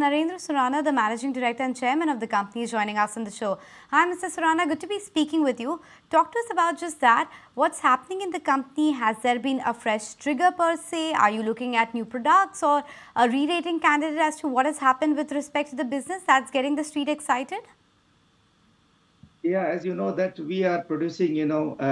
Narrindra Suranna, the Managing Director and Chairman of the company, is joining us on the show. Hi, Mr. Suranna. Good to be speaking with you. Talk to us about just that. What's happening in the company? Has there been a fresh trigger per se? Are you looking at new products or a re-rating candidate as to what has happened with respect to the business that's getting the street excited? Yeah, as you know that we are producing,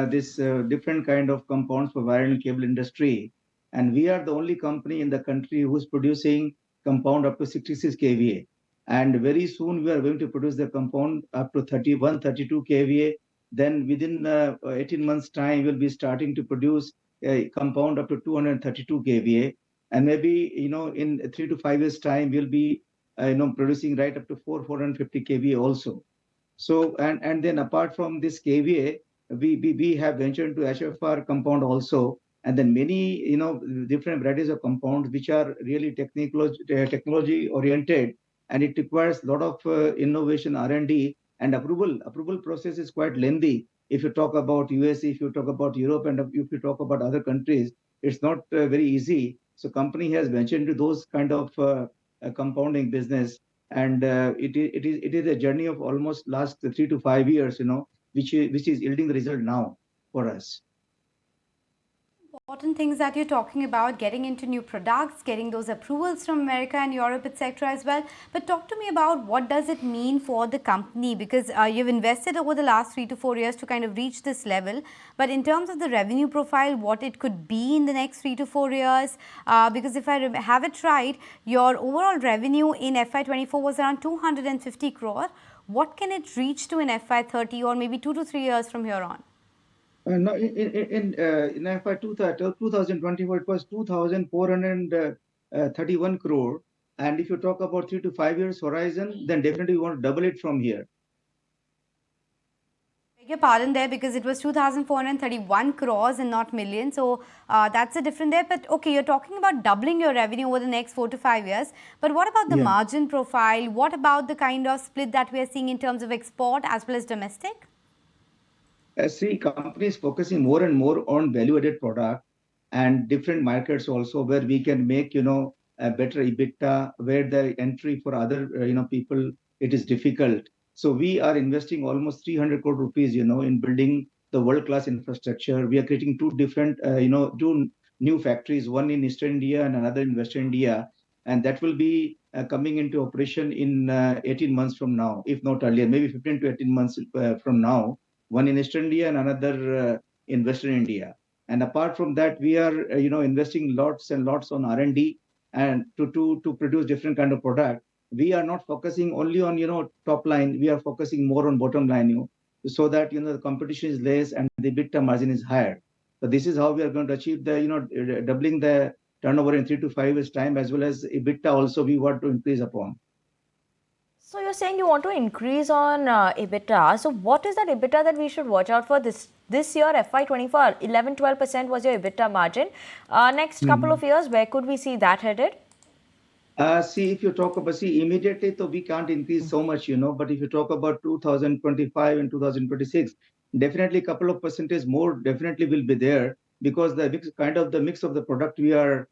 this different kind of compounds for wire and cable industry, and we are the only company in the country who's producing compound up to 66 kVA. And very soon we are going to produce the compound up to 31, 32 kVA. Then within 18 months time, we'll be starting to produce a compound up to 232 kVA. And maybe, in 3 to 5 years time, we'll be, producing right up to 450 kVA also. So and then apart from this KVA, we have ventured into HFR compound also, and then many different varieties of compounds which are really technology oriented, and it requires a lot of innovation R&D and approval. Approval process is quite lengthy. If you talk about US, if you talk about Europe, and if you talk about other countries, it's not very easy. So company has ventured into those kind of compounding business, and it is a journey of almost last 3 to 5 years, which is yielding the result now for us. Important things that you're talking about, getting into new products, getting those approvals from America and Europe, etc. as well. But talk to me about what does it mean for the company, because you've invested over the last 3 to 4 years to kind of reach this level. But in terms of the revenue profile, what it could be in the next 3 to 4 years, because if I have it right, your overall revenue in FY24 was around 250 crore. What can it reach to in FY30 or maybe 2 to 3 years from here on? No, in FY 2024, it was 2,431 crore. And if you talk about 3 to 5 years horizon, then definitely we want to double it from here. Beg your pardon there, because it was 2,431 crores and not millions. So that's a different there. But okay, you're talking about doubling your revenue over the next 4 to 5 years. But what about the margin profile? What about the kind of split that we are seeing in terms of export as well as domestic? See, companies focusing more and more on value-added product and different markets also, where we can make, a better EBITDA, where the entry for other, people, it is difficult. So we are investing almost 300 crore rupees, in building the world-class infrastructure. We are creating two new factories, one in Eastern India and another in Western India. And that will be coming into operation in 18 months from now, if not earlier, maybe 15 to 18 months from now. One in Eastern India and another in Western India. And apart from that, we are investing lots and lots on R&D and to produce different kind of product. We are not focusing only on top line. We are focusing more on bottom line, so that the competition is less and the EBITDA margin is higher. So this is how we are going to achieve the doubling the turnover in 3 to 5 years time, as well as EBITDA also we want to increase upon. So you're saying you want to increase on EBITDA. So what is that EBITDA that we should watch out for this year, FY24? 11-12% was your EBITDA margin. Next couple of years, where could we see that headed? See, if you talk about, immediately, so we can't increase so much, but if you talk about 2025 and 2026, definitely a couple of percentage more definitely will be there, because the mix of the product we are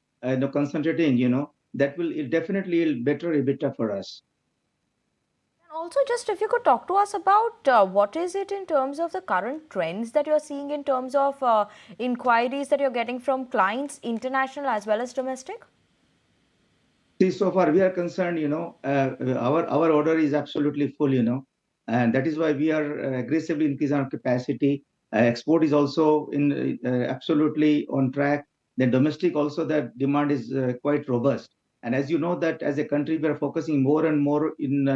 concentrating, that will definitely better EBITDA for us. Also, just if you could talk to us about what is it in terms of the current trends that you're seeing in terms of inquiries that you're getting from clients, international as well as domestic? See, so far we are concerned, our order is absolutely full, and that is why we are aggressively increasing our capacity. Export is also in absolutely on track. Then domestic also, that demand is quite robust. And as you know that as a country, we are focusing more and more in,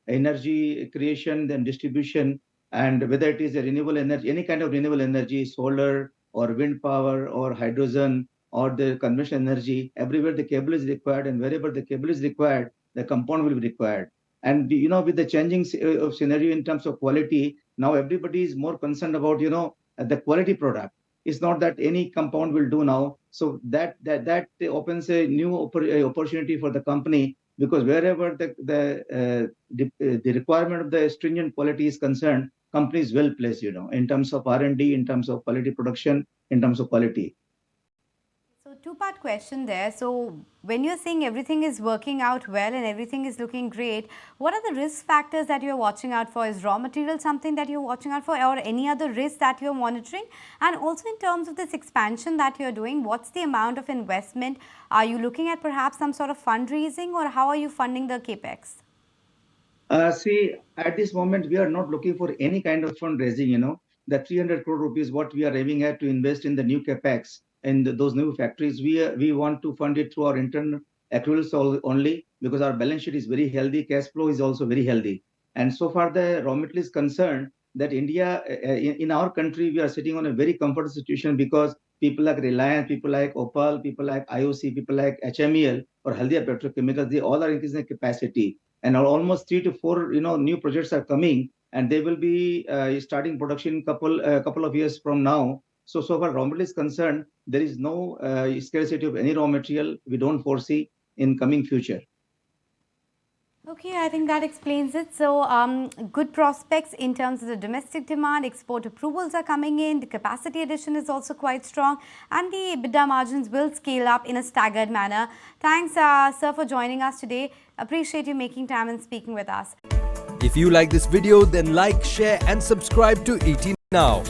energy creation, then distribution, and whether it is a renewable energy, any kind of renewable energy, solar or wind power or hydrogen or the conventional energy, everywhere the cable is required, and wherever the cable is required, the compound will be required. And with the changing of scenario in terms of quality, now everybody is more concerned about the quality product. It's not that any compound will do now. So that opens a new opportunity for the company, because wherever the requirement of the stringent quality is concerned, company is well placed, in terms of R&D, in terms of quality production, in terms of quality. So two-part question there. So when you're saying everything is working out well and everything is looking great, what are the risk factors that you're watching out for? Is raw material something that you're watching out for, or any other risk that you're monitoring? And also in terms of this expansion that you're doing, what's the amount of investment? Are you looking at perhaps some sort of fundraising, or how are you funding the capex? See, at this moment, we are not looking for any kind of fundraising. The 300 crore rupees what we are aiming at to invest in the new capex and those new factories, we want to fund it through our internal accruals only, because our balance sheet is very healthy, cash flow is also very healthy. And so far, the raw material is concerned, that India, in our country, we are sitting on a very comfortable situation, because people like Reliance, people like Opal, people like IOC, people like HMEL or Haldia Petrochemicals, they all are increasing capacity, and almost 3 to 4 new projects are coming, and they will be starting production couple of years from now. So far raw material is concerned, there is no scarcity of any raw material we don't foresee in coming future. Okay, I think that explains it. So, good prospects in terms of the domestic demand, export approvals are coming in, the capacity addition is also quite strong, and the EBITDA margins will scale up in a staggered manner. Thanks, sir, for joining us today. Appreciate you making time and speaking with us. If you like this video, then like, share and subscribe to ET Now.